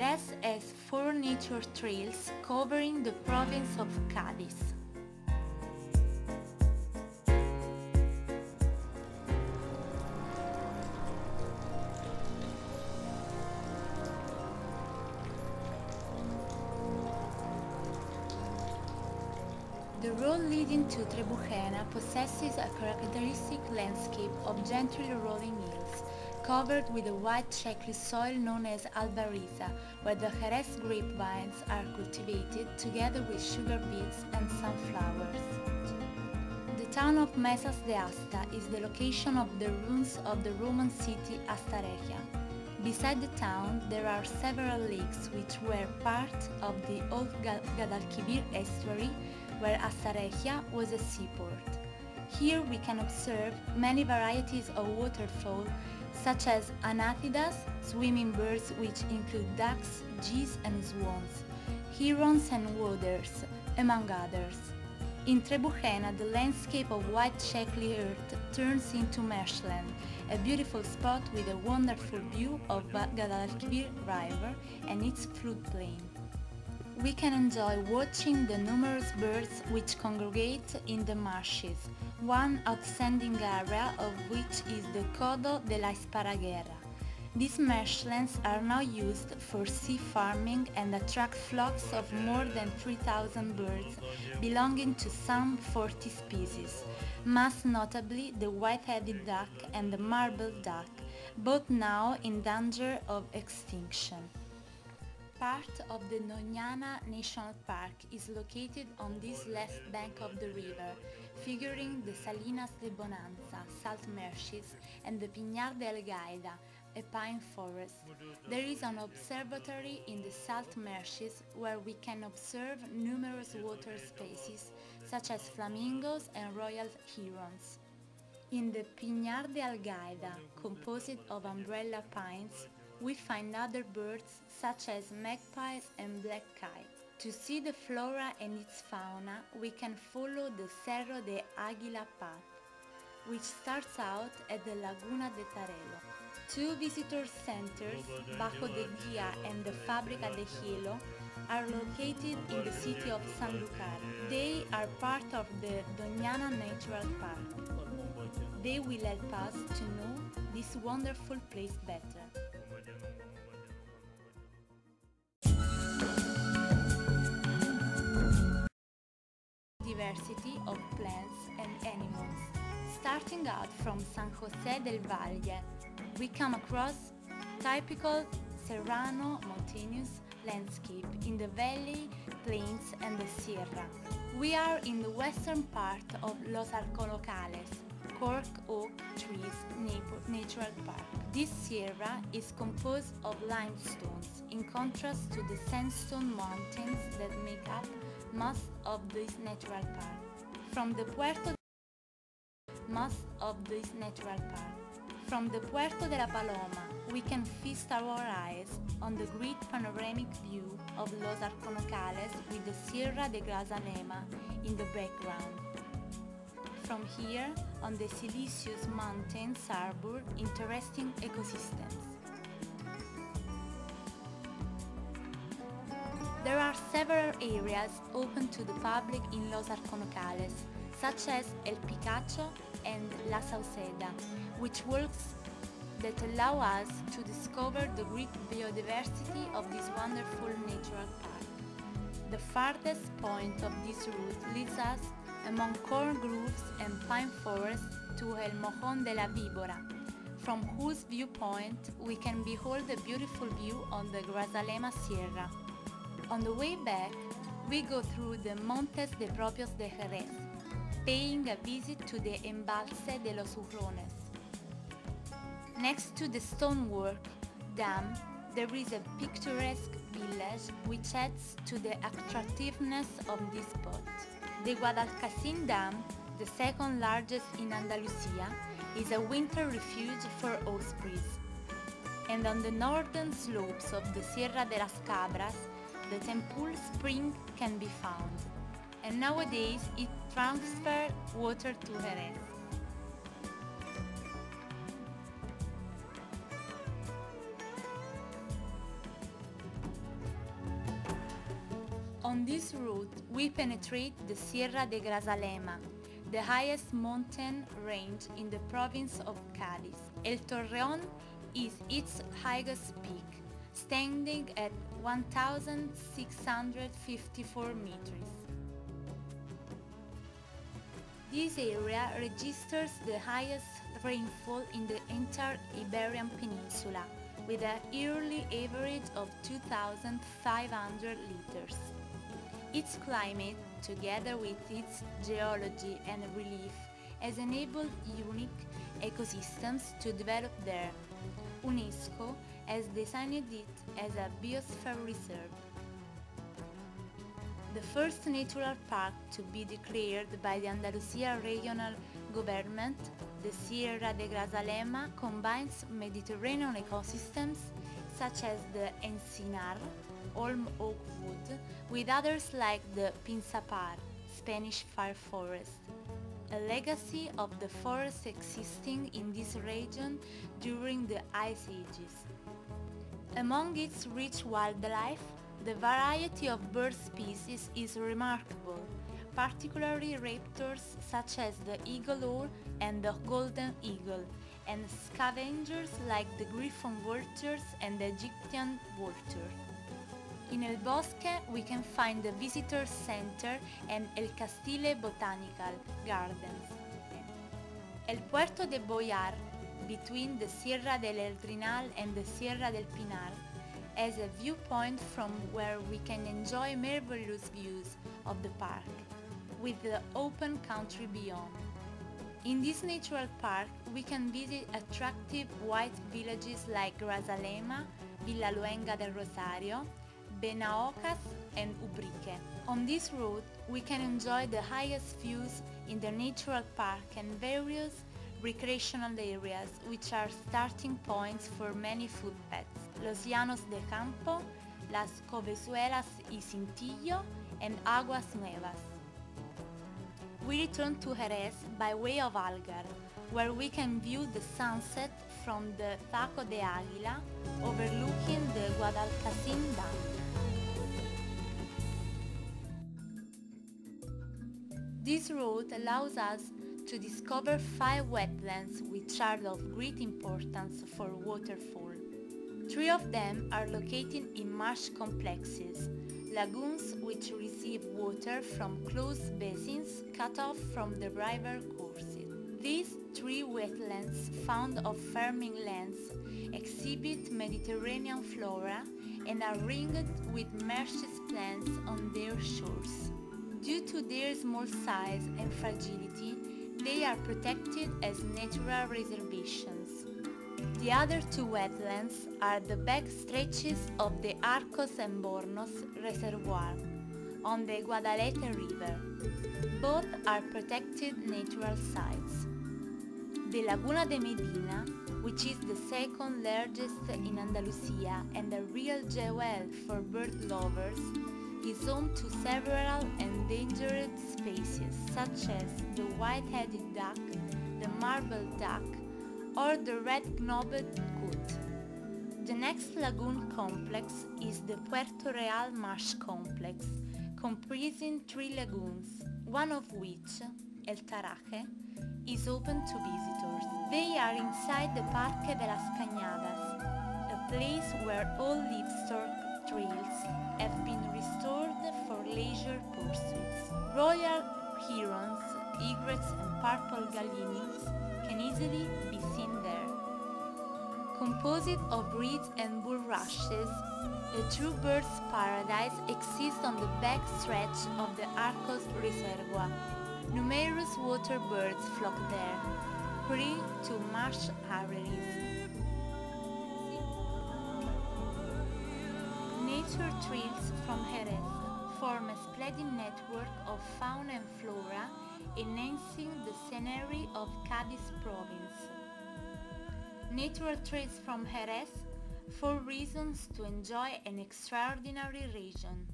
Jerez has 4 nature trails covering the province of Cadiz. The road leading to Trebujena possesses a characteristic landscape of gently rolling hills, covered with a white shale soil known as albariza, where the Jerez grapevines are cultivated together with sugar beets and sunflowers. The town of Mesas de Asta is the location of the ruins of the Roman city Astaregia. Beside the town there are several lakes which were part of the old Guadalquivir estuary, where Astaregia was a seaport. Here we can observe many varieties of waterfowl, such as anathidas, swimming birds which include ducks, geese and swans, herons and waders, among others. In Trebujena, the landscape of white shaly earth turns into marshland, a beautiful spot with a wonderful view of Guadalquivir River and its floodplain. We can enjoy watching the numerous birds which congregate in the marshes, one outstanding area of which is the Codo de la Esparraguera. These marshlands are now used for sea farming and attract flocks of more than 3,000 birds belonging to some 40 species, most notably the white-headed duck and the marble duck, both now in danger of extinction. Part of the Doñana National Park is located on this left bank of the river, figuring the Salinas de Bonanza, salt marshes, and the Pinar de Algaida, a pine forest. There is an observatory in the salt marshes where we can observe numerous water species, such as flamingos and royal herons. In the Pinar de Algaida, composed of umbrella pines, we find other birds such as magpies and black kites. To see the flora and its fauna, we can follow the Cerro de Águila path, which starts out at the Laguna de Tarelo. Two visitor centers, Bajo de Guia and the Fábrica de Hielo, are located in the city of Sanlúcar. They are part of the Doñana Natural Park. They will help us to know this wonderful place better. Diversity of plants and animals. Starting out from San José del Valle, we come across typical serrano mountainous landscape in the valley, plains and the sierra. We are in the western part of Los Arcolocales, cork oak trees natural park. This sierra is composed of limestones, in contrast to the sandstone mountains that make up most of this natural park. From the Puerto de la Paloma, we can feast our eyes on the great panoramic view of Los Arconocales with the Sierra de Grazalema in the background. From here, on the Silicious Mountains harbor interesting ecosystems. There are several areas open to the public in Los Arconocales, such as El Picacho and La Sauceda, which walks that allow us to discover the great biodiversity of this wonderful natural park. The farthest point of this route leads us among corn groves and pine forests to El Mojón de la Víbora, from whose viewpoint we can behold a beautiful view on the Grazalema Sierra. On the way back, we go through the Montes de Propios de Jerez, paying a visit to the Embalse de los Hurrones. Next to the stonework dam, there is a picturesque village which adds to the attractiveness of this spot. The Guadalcacin Dam, the second largest in Andalusia, is a winter refuge for ospreys. And on the northern slopes of the Sierra de las Cabras, the Tempul spring can be found, and nowadays it transfers water to Jerez. On this route, we penetrate the Sierra de Grazalema, the highest mountain range in the province of Cadiz. El Torreón is its highest peak, standing at 1,654 meters. This area registers the highest rainfall in the entire Iberian Peninsula, with a yearly average of 2,500 liters. Its climate, together with its geology and relief, has enabled unique ecosystems to develop there. UNESCO has designated it as a biosphere reserve. The first natural park to be declared by the Andalusia regional government, the Sierra de Grazalema, combines Mediterranean ecosystems such as the encinar, olm oak wood, with others like the pinsapar, Spanish fir forest, a legacy of the forests existing in this region during the Ice Ages. Among its rich wildlife, the variety of bird species is remarkable, particularly raptors such as the eagle owl and the golden eagle, and scavengers like the griffon vultures and the Egyptian vulture. In El Bosque we can find the Visitor Center and El Castile Botanical Gardens. El Puerto de Boyar, between the Sierra del Eldrinal and the Sierra del Pinar, as a viewpoint from where we can enjoy marvelous views of the park, with the open country beyond. In this natural park we can visit attractive white villages like Grazalema, Villaluenga del Rosario, Benaocas and Ubrique. On this route we can enjoy the highest views in the natural park and various recreational areas which are starting points for many footpaths: Los Llanos de Campo, Las Covesuelas y Cintillo, and Aguas Nuevas. We return to Jerez by way of Algar, where we can view the sunset from the Taco de Águila overlooking the Guadalcacín Dam. This route allows us to discover 5 wetlands which are of great importance for waterfall. 3 of them are located in marsh complexes, lagoons which receive water from closed basins cut off from the river courses. These 3 wetlands, found off farming lands, exhibit Mediterranean flora and are ringed with marsh's plants on their shores. Due to their small size and fragility, they are protected as natural reservations. The other 2 wetlands are the back stretches of the Arcos and Bornos Reservoir on the Guadalete River. Both are protected natural sites. The Laguna de Medina, which is the second largest in Andalusia and a real jewel for bird lovers, is home to several endangered species such as the white-headed duck, the marbled duck, or the red-knobbed coot. The next lagoon complex is the Puerto Real Marsh Complex, comprising 3 lagoons, one of which, El Taraje, is open to visitors. They are inside the Parque de las Cañadas, a place where all livestock trails have been restored for leisure pursuits. Royal herons, egrets and purple gallinings can easily be seen there. Composed of reeds and bulrushes, a true bird's paradise exists on the back stretch of the Arcos Reservoir. Numerous water birds flock there, prey to marsh areas. Nature trails from Jerez form a splendid network of fauna and flora, enhancing the scenery of Cadiz province. Natural trails from Jerez, 4 reasons to enjoy an extraordinary region.